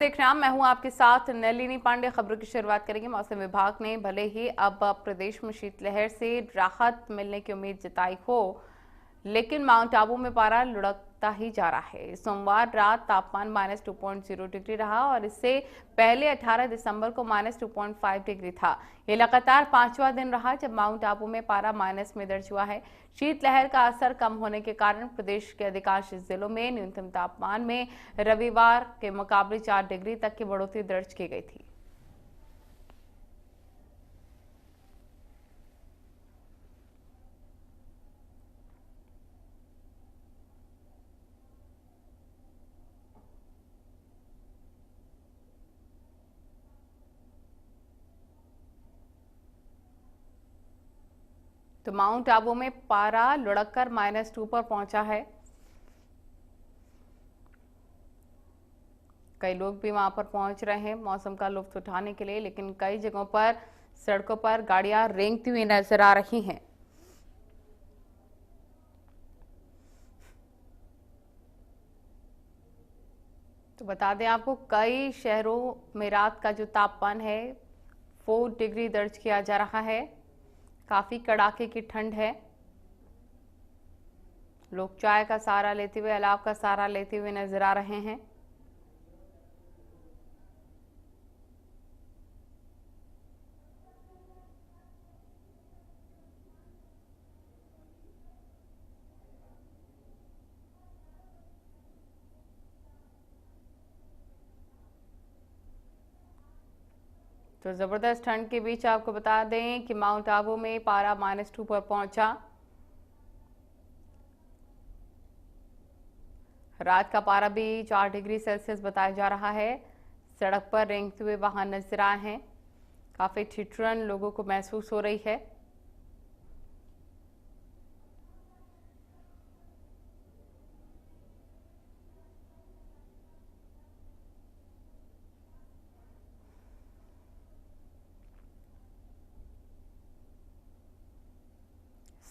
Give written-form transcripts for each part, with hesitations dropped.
देखना मैं हूं आपके साथ नलिनी पांडे। खबरों की शुरुआत करेंगे। मौसम विभाग ने भले ही अब प्रदेश में शीतलहर से राहत मिलने की उम्मीद जताई हो, लेकिन माउंट आबू में पारा लुढ़कता ही जा रहा है। सोमवार रात तापमान -2.0 डिग्री रहा और इससे पहले 18 दिसंबर को -2.5 डिग्री था। ये लगातार 5वां दिन रहा जब माउंट आबू में पारा माइनस में दर्ज हुआ है। शीतलहर का असर कम होने के कारण प्रदेश के अधिकांश जिलों में न्यूनतम तापमान में रविवार के मुकाबले 4 डिग्री तक की बढ़ोतरी दर्ज की गई थी। तो माउंट आबू में पारा लुढ़ककर -2 पर पहुंचा है। कई लोग भी वहां पर पहुंच रहे हैं मौसम का लुत्फ उठाने के लिए, लेकिन कई जगहों पर सड़कों पर गाड़ियां रेंगती हुई नजर आ रही हैं। तो बता दें आपको, कई शहरों में रात का जो तापमान है 4 डिग्री दर्ज किया जा रहा है। काफी कड़ाके की ठंड है। लोग चाय का सहारा लेते हुए, अलाव का सहारा लेते हुए नजर आ रहे हैं। तो जबरदस्त ठंड के बीच आपको बता दें कि माउंट आबू में पारा -2 पर पहुंचा। रात का पारा भी 4 डिग्री सेल्सियस बताया जा रहा है। सड़क पर रेंगते हुए वाहन नजर आए हैं। काफी ठिठुरन लोगों को महसूस हो रही है।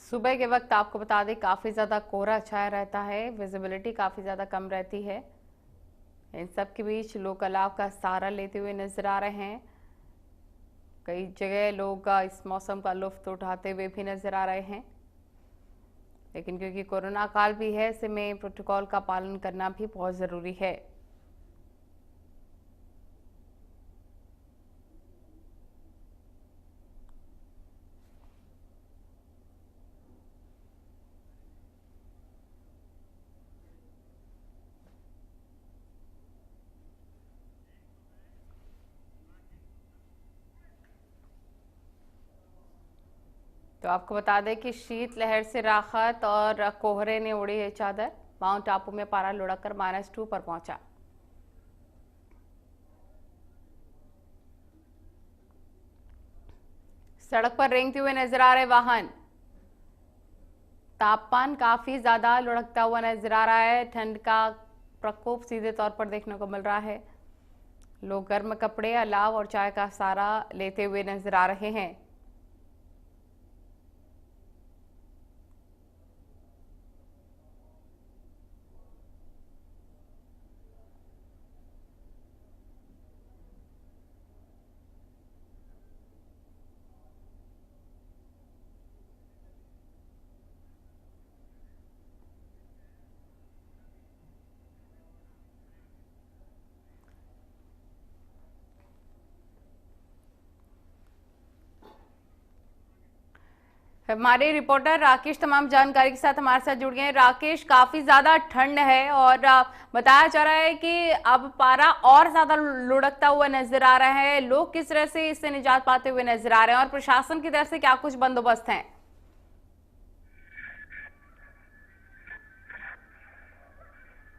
सुबह के वक्त आपको बता दें काफी ज्यादा कोहरा छाया रहता है, विजिबिलिटी काफी ज्यादा कम रहती है। इन सब के बीच लोग अलाव का सहारा लेते हुए नजर आ रहे हैं। कई जगह लोग इस मौसम का लुत्फ उठाते हुए भी नजर आ रहे हैं, लेकिन क्योंकि कोरोना काल भी है, ऐसे में प्रोटोकॉल का पालन करना भी बहुत जरूरी है। तो आपको बता दें कि शीतलहर से राहत और कोहरे ने उड़ी है चादर। माउंट आबू में पारा लुढ़ककर -2 पर पहुंचा। सड़क पर रेंगते हुए नजर आ रहे वाहन। तापमान काफी ज्यादा लुढ़कता हुआ नजर आ रहा है। ठंड का प्रकोप सीधे तौर पर देखने को मिल रहा है। लोग गर्म कपड़े, अलाव और चाय का सहारा लेते हुए नजर आ रहे हैं। हमारे रिपोर्टर राकेश तमाम जानकारी के साथ हमारे साथ जुड़ गए हैं। राकेश, काफी ज्यादा ठंड है और बताया जा रहा है कि अब पारा और ज्यादा लुढ़कता हुआ नजर आ रहा है। लोग किस तरह से इससे निजात पाते हुए नजर आ रहे हैं और प्रशासन की तरफ से क्या कुछ बंदोबस्त है?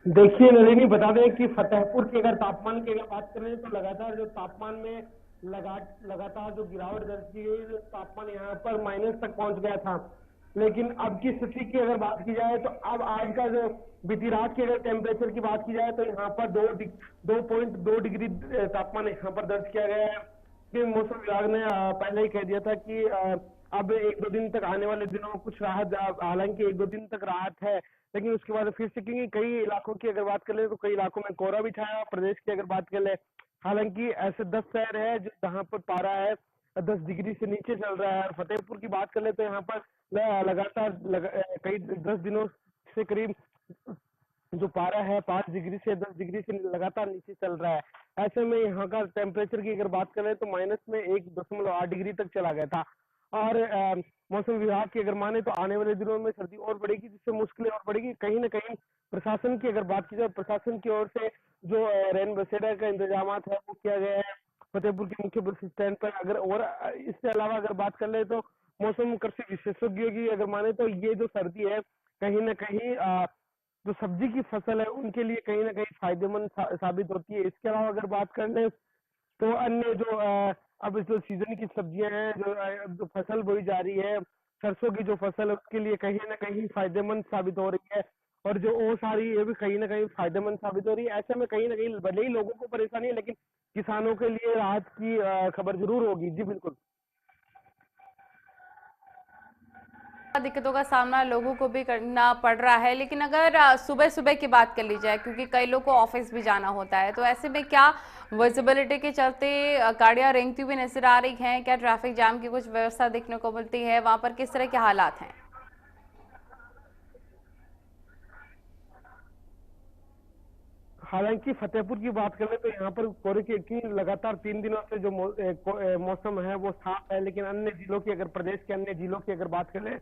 देखिए नलिनी, बता दें कि फतेहपुर के अगर तापमान की अगर बात करें तो लगातार जो तापमान में लगातार जो गिरावट दर्ज की गई, जो तापमान यहाँ पर माइनस तक पहुंच गया था। लेकिन अब की स्थिति की अगर बात की जाए तो अब आज का जो बीती रात के अगर टेम्परेचर की बात की जाए तो यहाँ पर 2.2 डिग्री तापमान यहाँ पर दर्ज किया गया है। कि मौसम विभाग ने पहले ही कह दिया था कि अब एक दो दिन तक, आने वाले दिनों में कुछ राहत, हालांकि एक दो दिन तक राहत है, लेकिन उसके बाद फिर से, क्योंकि कई इलाकों की अगर बात कर ले तो कई इलाकों में कोहरा भी छाया। प्रदेश की अगर बात कर ले, हालांकि ऐसे 10 शहर है जो जहाँ पर पारा है 10 डिग्री से नीचे चल रहा है। और फतेहपुर की बात कर ले तो यहाँ पर लगातार कई 10 दिनों से करीब जो पारा है 5 डिग्री से 10 डिग्री से लगातार नीचे चल रहा है। ऐसे में यहाँ का टेम्परेचर की अगर बात करें तो माइनस में 1.8 डिग्री तक चला गया था। और मौसम विभाग की अगर माने तो आने वाले दिनों में सर्दी और बढ़ेगी, जिससे मुश्किलें और बढ़ेगी। कहीं ना कहीं प्रशासन की अगर बात की जाए, प्रशासन की ओर से जो रेन बसेरा का इंतजाम है वो किया गया है फतेहपुर के मुख्य बस स्टैंड पर। अगर और इसके अलावा अगर बात कर ले तो मौसम कृषि विशेषज्ञों की अगर माने तो ये जो सर्दी है कहीं ना कहीं जो सब्जी की फसल है उनके लिए कहीं ना कहीं फायदेमंद साबित होती है। इसके अलावा अगर बात कर ले तो अन्य जो अब जो सीजन की सब्जियां हैं, जो फसल बोई जा रही है, सरसों की जो फसल है उसके लिए कहीं ना कहीं फायदेमंद साबित हो रही है। और जो ओस आ रही है ये भी कहीं ना कहीं फायदेमंद साबित हो रही है। ऐसे में कहीं ना कहीं भले ही लोगों को परेशानी है, लेकिन किसानों के लिए राहत की खबर जरूर होगी। जी बिल्कुल। दिक्कतों का सामना लोगों को भी करना पड़ रहा है, लेकिन अगर सुबह सुबह की बात कर ली जाए, क्योंकि कई लोग को ऑफिस भी जाना होता है, तो ऐसे में क्या विजिबिलिटी के चलते गाड़ियां रेंगती हुई नजर आ रही हैं? क्या ट्रैफिक जाम की कुछ व्यवस्था देखने को मिलती है? वहां पर किस तरह के हालात हैं? हालांकि फतेहपुर की बात करें तो यहाँ पर कोहरे की लगातार 3 दिनों से जो मौसम है वो साफ है, लेकिन अन्य जिलों की अगर, प्रदेश के अन्य जिलों की अगर बात करें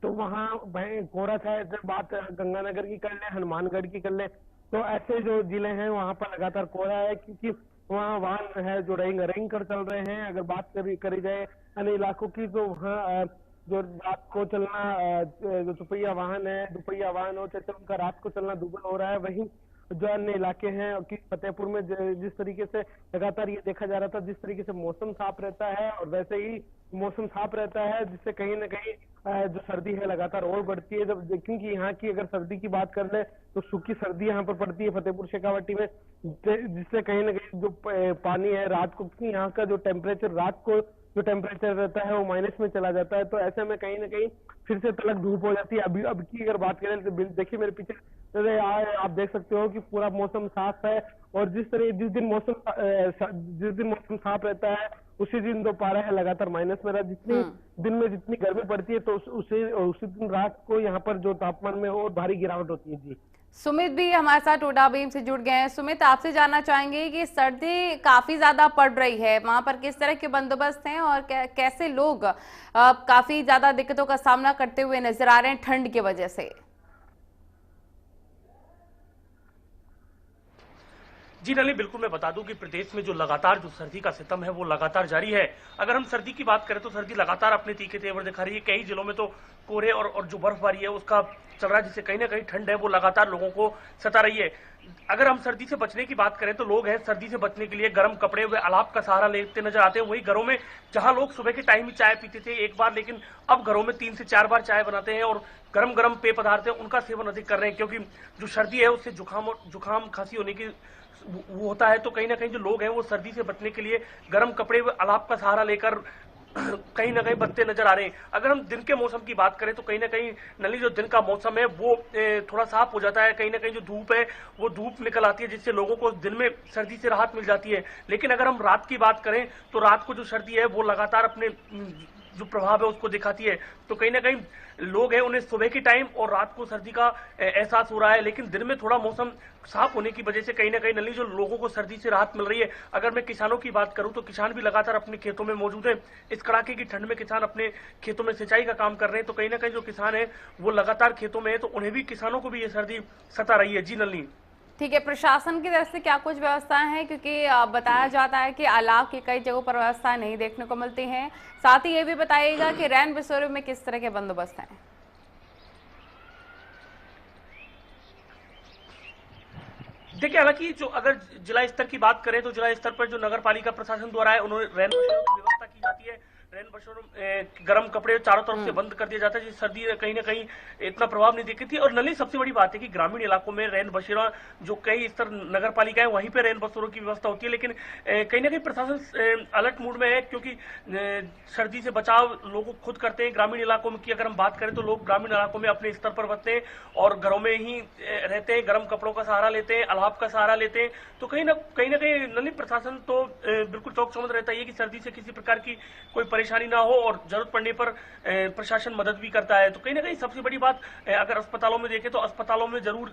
तो वहाँ कोहरा था। अगर बात गंगानगर की कर ले, हनुमानगढ़ की कर ले, तो ऐसे जो जिले हैं वहाँ पर लगातार कोहरा है, क्योंकि वहाँ वाहन है जो रेंग कर चल रहे हैं। अगर बात करी जाए अन्य इलाकों की तो वहाँ जो रात को चलना, जो दुपहिया वाहन है, दुपहिया वाहन हो चाहे उनका रात को चलना दुर्बल हो रहा है। वहीं जो अन्य इलाके हैं कि फतेहपुर में जिस तरीके से लगातार ये देखा जा रहा था, जिस तरीके से मौसम साफ रहता है और वैसे ही मौसम साफ रहता है, जिससे कहीं ना कहीं जो सर्दी है लगातार और बढ़ती है। जब क्योंकि यहाँ की अगर सर्दी की बात कर ले तो सूखी सर्दी यहाँ पर पड़ती है फतेहपुर शेखावाटी में, जिससे कहीं ना कहीं जो पानी है रात को, क्योंकि यहाँ का जो टेम्परेचर रात को जो टेम्परेचर रहता है वो माइनस में चला जाता है। तो ऐसे में कहीं ना कहीं फिर से तलक धूप हो जाती है। अभी अब की अगर बात करें तो देखिए मेरे पीछे आप देख सकते हो कि पूरा मौसम साफ है। और जिस दिन मौसम साफ रहता है उसी दिन तो पारा है लगातार माइनस में रहा। जितनी दिन में जितनी गर्मी पड़ती है तो उसी दिन रात को यहाँ पर जो तापमान में और भारी गिरावट होती है। जी सुमित भी हमारे साथ टोडा बीम से जुड़ गए हैं। सुमित, आपसे जानना चाहेंगे कि सर्दी काफी ज्यादा पड़ रही है, वहां पर किस तरह के बंदोबस्त हैं और कैसे लोग काफी ज्यादा दिक्कतों का सामना करते हुए नजर आ रहे हैं ठंड की वजह से? जी नली, बिल्कुल मैं बता दूं कि प्रदेश में जो लगातार जो सर्दी का सितम है वो लगातार जारी है। अगर हम सर्दी की बात करें तो सर्दी लगातार अपने तीखे तेवर दिखा रही है। कई जिलों में तो कोहरे और जो बर्फबारी है उसका चल रहा है, जिससे कहीं ना कहीं ठंड है वो लगातार लोगों को सता रही है। अगर हम सर्दी से बचने की बात करें तो लोग हैं सर्दी से बचने के लिए गर्म कपड़े व अलाव का सहारा लेते नजर आते हैं। वही घरों में जहां लोग सुबह के टाइम ही चाय पीते थे एक बार, लेकिन अब घरों में 3 से 4 बार चाय बनाते हैं और गरम गरम पेय पदार्थ है उनका सेवन अधिक कर रहे हैं, क्योंकि जो सर्दी है उससे जुकाम खांसी होने की वो होता है। तो कहीं ना कहीं जो लोग हैं वो सर्दी से बचने के लिए गर्म कपड़े व अलाव का सहारा लेकर कहीं ना कहीं बचते नजर आ रहे हैं। अगर हम दिन के मौसम की बात करें तो कहीं ना कहीं नली जो दिन का मौसम है वो थोड़ा साफ हो जाता है। कहीं ना कहीं जो धूप है वो धूप निकल आती है, जिससे लोगों को दिन में सर्दी से राहत मिल जाती है। लेकिन अगर हम रात की बात करें तो रात को जो सर्दी है वो लगातार अपने जो प्रभाव है उसको दिखाती है। तो कहीं ना कहीं लोग हैं उन्हें सुबह की टाइम और रात को सर्दी का एहसास हो रहा है, लेकिन दिन में थोड़ा मौसम साफ होने की वजह से कहीं ना कहीं नली जो लोगों को सर्दी से राहत मिल रही है। अगर मैं किसानों की बात करूं तो किसान भी लगातार अपने खेतों में मौजूद है। इस कड़ाके की ठंड में किसान अपने खेतों में सिंचाई का काम कर रहे हैं। तो कहीं ना कहीं जो किसान है वो लगातार खेतों में है, तो उन्हें भी, किसानों को भी ये सर्दी सता रही है। जी नली। ठीक है, प्रशासन की तरफ से क्या कुछ व्यवस्थाएं हैं? क्योंकि बताया जाता है कि अलाव की कई जगहों पर व्यवस्थाएं नहीं देखने को मिलती हैं। साथ ही ये भी बताइएगा कि रैन बसेरों में किस तरह के बंदोबस्त हैं? देखिए, हालांकि जो अगर जिला स्तर की बात करें तो जिला स्तर पर जो नगर पालिका प्रशासन द्वारा है उन्होंने रैन बसेरों की व्यवस्था की जाती है। रैन बसेरों गर्म कपड़े चारों तरफ से बंद कर दिया जाता है, जिस सर्दी कहीं ना कहीं इतना प्रभाव नहीं दिखती थी। और नली सबसे बड़ी बात है कि ग्रामीण इलाकों में रैन बसेरा जो कई स्तर नगर पालिका है वहीं पे रैन बसेरों की व्यवस्था होती है, लेकिन कहीं ना कहीं प्रशासन अलर्ट मूड में है, क्योंकि सर्दी से बचाव लोग खुद करते हैं। ग्रामीण इलाकों में की अगर हम बात करें तो लोग ग्रामीण इलाकों में अपने स्तर पर बचते हैं और घरों में ही रहते हैं, गर्म कपड़ों का सहारा लेते हैं, अलाव का सहारा लेते हैं। तो कहीं ना कहीं नली प्रशासन तो बिल्कुल चौक चौबंद रहता है कि सर्दी से किसी प्रकार की कोई परेशानी ना हो, और जरूरत पड़ने पर प्रशासन मदद भी करता है। तो कहीं ना कहीं सबसे बड़ी बात अगर अस्पतालों में देखें तो अस्पतालों में जरूर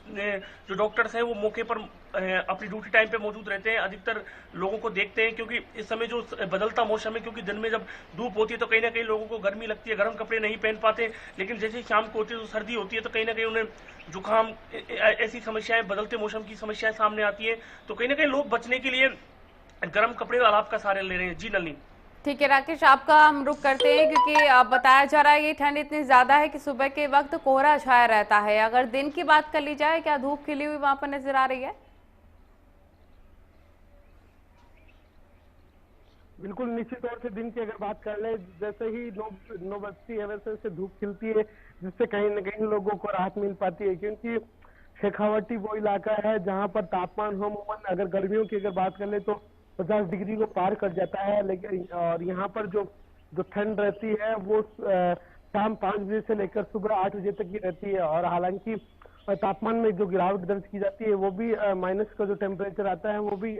जो डॉक्टर्स हैं वो मौके पर अपनी ड्यूटी टाइम पे मौजूद रहते हैं, अधिकतर लोगों को देखते हैं, क्योंकि इस समय जो बदलता मौसम है, क्योंकि दिन में जब धूप होती है तो कहीं ना कहीं लोगों को गर्मी लगती है, गर्म कपड़े नहीं पहन पाते, लेकिन जैसे ही शाम को होती है तो सर्दी होती है तो कहीं ना कहीं उन्हें जुकाम ऐसी समस्याएं, बदलते मौसम की समस्याएं सामने आती है। तो कहीं ना कहीं लोग बचने के लिए गर्म कपड़े और अलाव का सहारा ले रहे हैं। जी नलिनी। ठीक है राकेश, आपका हम रुक करते हैं क्योंकि बताया जा रहा है ये ठंड इतनी ज्यादा है कि सुबह के वक्त कोहरा छाया रहता है। अगर दिन की बात कर ली जाए, क्या धूप खिली हुई वहां पर नजर आ रही है? बिल्कुल निश्चित तौर से दिन की अगर बात कर ले, जैसे ही 9 बजती है वैसे से धूप खिलती है, जिससे कहीं न कहीं लोगों को राहत मिल पाती है, क्योंकि शेखावटी वो इलाका है जहां पर तापमान अमूमन अगर गर्मियों की अगर बात कर ले तो 50 डिग्री को पार कर जाता है। लेकिन और यहाँ पर जो जो ठंड रहती है वो शाम 5 बजे से लेकर सुबह 8 बजे तक की रहती है। और हालांकि तापमान में जो गिरावट दर्ज की जाती है वो भी माइनस का जो टेम्परेचर आता है वो भी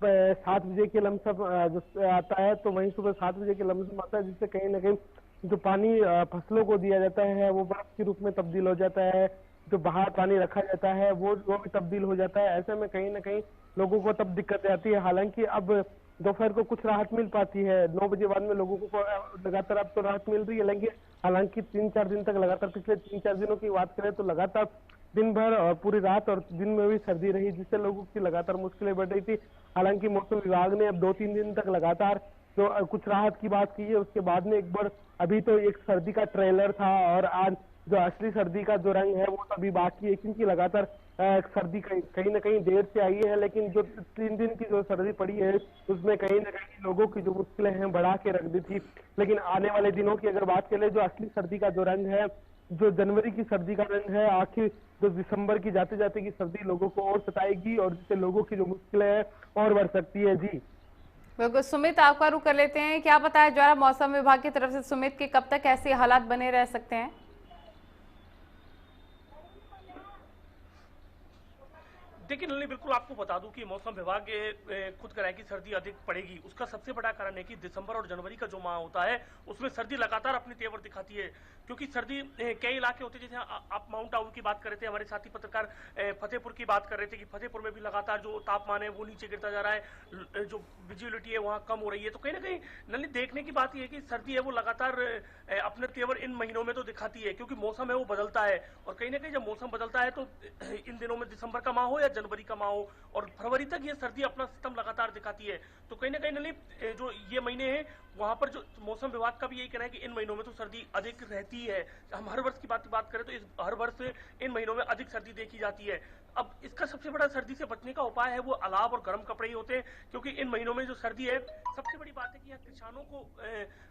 7 बजे के लमसम जो आता है, तो वहीं सुबह 7 बजे के लमसम आता है, जिससे कहीं ना कहीं जो पानी फसलों को दिया जाता है वो बर्फ के रूप में तब्दील हो जाता है, जो बाहर पानी रखा जाता है वो भी तब्दील हो जाता है। ऐसे में कहीं ना कहीं लोगों को तब दिक्कत आती है। हालांकि अब दोपहर को कुछ राहत मिल पाती है, 9 बजे बाद में लोगों को लगातार अब तो राहत मिल रही है, लेकिन हालांकि 3-4 दिन तक लगातार, पिछले 3-4 दिनों की बात करें तो लगातार दिन भर और पूरी रात और दिन में भी सर्दी रही, जिससे लोगों की लगातार मुश्किलें बढ़ रही थी। हालांकि मौसम विभाग ने अब 2-3 दिन तक लगातार जो कुछ राहत की बात की है, उसके बाद में एक बार अभी तो एक सर्दी का ट्रेलर था और आज जो असली सर्दी का जो रंग है वो तो अभी बाकी है, क्योंकि लगातार सर्दी कहीं ना कहीं देर से आई है। लेकिन जो 3 दिन की जो सर्दी पड़ी है उसमें कहीं ना कहीं लोगों की जो मुश्किलें हैं बढ़ा के रख दी थी। लेकिन आने वाले दिनों की अगर बात करें, जो असली सर्दी का जो रंग है, जो जनवरी की सर्दी का रंग है, आखिर जो दिसंबर की जाते जाते की सर्दी लोगों को और सताएगी और जिससे लोगों की जो मुश्किलें हैं और बढ़ सकती है। जी बिल्कुल सुमित, आपका रुख कर लेते हैं। क्या बताया जा रहा है मौसम विभाग की तरफ से सुमित कि कब तक ऐसे हालात बने रह सकते हैं? देखिए नलिनी, बिल्कुल आपको बता दूं कि मौसम विभाग खुद कह रहा है कि सर्दी अधिक पड़ेगी। उसका सबसे बड़ा कारण है कि दिसंबर और जनवरी का जो माह होता है उसमें सर्दी लगातार अपनी तेवर दिखाती है, क्योंकि सर्दी कई इलाके होते हैं, जैसे आप माउंट आबू की बात कर रहे थे, हमारे साथी पत्रकार फतेहपुर की बात कर रहे थे कि फतेहपुर में भी लगातार जो तापमान है वो नीचे गिरता जा रहा है, जो विजिबिलिटी है वहाँ कम हो रही है। तो कहीं ना कहीं नलिनी देखने की बात यह है कि सर्दी है वो लगातार अपने तेवर इन महीनों में तो दिखाती है, क्योंकि मौसम है वो बदलता है। और कहीं ना कहीं जब मौसम बदलता है तो इन दिनों में दिसंबर का माह हो या जनवरी का माह हो और फरवरी तक ये सर्दी अपना सिस्टम लगातार दिखाती है। तो कहीं ना कहीं नलिनी जो ये महीने हैं वहां पर जो मौसम विभाग का भी यही कहना है कि इन महीनों में तो सर्दी अधिक रहती है। हम हर वर्ष की बात करें तो हर वर्ष इन महीनों में अधिक सर्दी देखी जाती है। अब इसका सबसे बड़ा सर्दी से बचने का उपाय है वो अलाव और गर्म कपड़े ही होते हैं, क्योंकि इन महीनों में जो सर्दी है, सबसे बड़ी बात है कि यहाँ किसानों को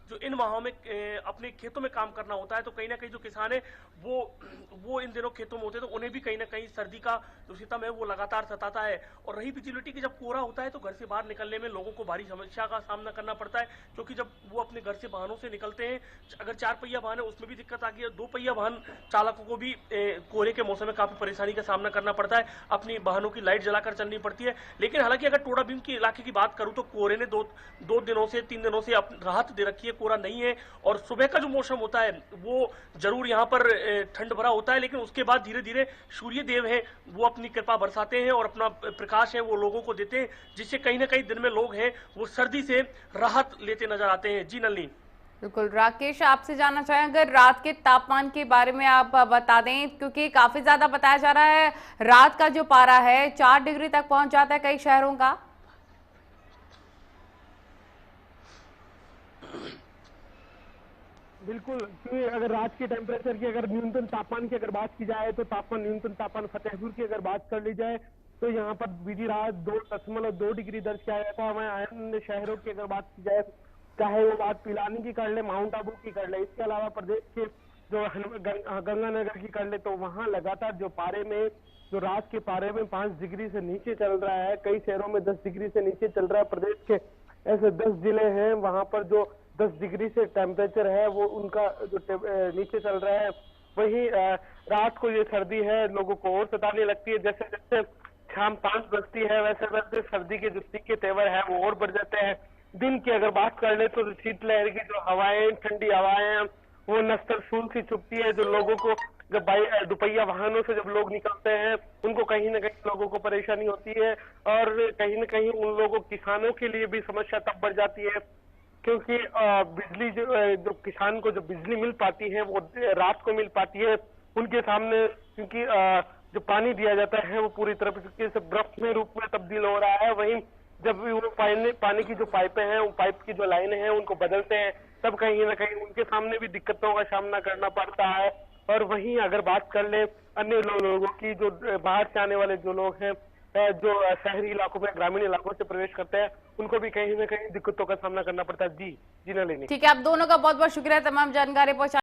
जो इन माहों में अपने खेतों में काम करना होता है। तो कहीं ना कहीं जो किसान है वो इन दिनों खेतों में होते हैं, तो उन्हें भी कहीं ना कहीं सर्दी का जो सितम है वो लगातार सताता है। और रही विजिबिलिटी की, जब कोहरा होता है तो घर से बाहर निकलने में लोगों को भारी समस्या का सामना करना पड़ता है, क्योंकि जब वो अपने घर से वाहनों से निकलते हैं, अगर 4 पहिया वाहन है उसमें भी दिक्कत आती है, 2 पहिया वाहन चालकों को भी कोहरे के मौसम में काफी परेशानी का सामना करना पड़ता है, अपनी वाहनों की लाइट जलाकर चलनी पड़ती है। लेकिन हालांकि अगर टोडा भीम के इलाके की बात करूं तो कोहरे ने 2 दिनों से 3 दिनों से राहत दे रखी है, कोहरा नहीं है। और सुबह का जो मौसम होता है वो जरूर यहाँ पर ठंड भरा होता है, लेकिन उसके बाद धीरे धीरे सूर्य देव है वो अपनी कृपा बरसाते हैं और अपना प्रकाश है वो लोगों को देते हैं, जिससे कहीं ना कहीं दिन में लोग हैं वो सर्दी से राहत लेते नजर आते हैं। जी नलिनी। बिल्कुल राकेश, आपसे जानना चाहें अगर रात के तापमान के बारे में आप बता दें, क्योंकि काफी ज्यादा बताया जा रहा है रात का जो पारा है 4 डिग्री तक पहुंच जाता है कई शहरों का। बिल्कुल, क्योंकि अगर रात के टेम्परेचर की, अगर न्यूनतम तापमान की अगर बात की जाए तो न्यूनतम तापमान फतेहपुर की अगर बात कर ली जाए तो यहाँ पर बीती रात 2.2 डिग्री दर्ज किया गया था। वहीं अन्य शहरों की अगर बात की जाए चाहे वो बात पिलानी की कर ले, माउंट आबू की कर ले, इसके अलावा प्रदेश के जो गंगानगर की कर ले, तो वहां लगातार जो पारे में, जो रात के पारे में 5 डिग्री से नीचे चल रहा है, कई शहरों में 10 डिग्री से नीचे चल रहा है। प्रदेश के ऐसे 10 जिले हैं वहां पर जो 10 डिग्री से टेम्परेचर है वो उनका जो नीचे चल रहा है। वही रात को ये सर्दी है लोगों को और सताने लगती है। जैसे जैसे शाम 5 बजती है वैसे वैसे सर्दी के जो तीखे तेवर है वो और बढ़ जाते हैं। दिन की अगर बात कर ले तो शीतलहर की जो हवाएं, ठंडी हवाएं, वो नस्तर सूल सी चुभती है। जो लोगों को जब दुपहिया वाहनों से जब लोग निकलते हैं उनको कहीं ना कहीं लोगों को परेशानी होती है, और कहीं ना कहीं उन लोगों किसानों के लिए भी समस्या तब बढ़ जाती है, क्योंकि बिजली जो किसान को जो बिजली मिल पाती है वो रात को मिल पाती है उनके सामने, क्योंकि जो पानी दिया जाता है वो पूरी तरह से बर्फ में रूप में तब्दील हो रहा है। वहीं जब भी वो पानी की जो पाइपें हैं, उन पाइप की जो लाइनें हैं उनको बदलते हैं, तब कहीं ना कहीं उनके सामने भी दिक्कतों का सामना करना पड़ता है। और वहीं अगर बात कर ले अन्य लोगों की, जो बाहर से आने वाले जो लोग हैं, जो शहरी इलाकों में, ग्रामीण इलाकों से प्रवेश करते हैं, उनको भी कहीं ना कहीं दिक्कतों का सामना करना पड़ता है। जी नलिनी। ठीक है, आप दोनों का बहुत बहुत शुक्रिया तमाम जानकारी पहुंचा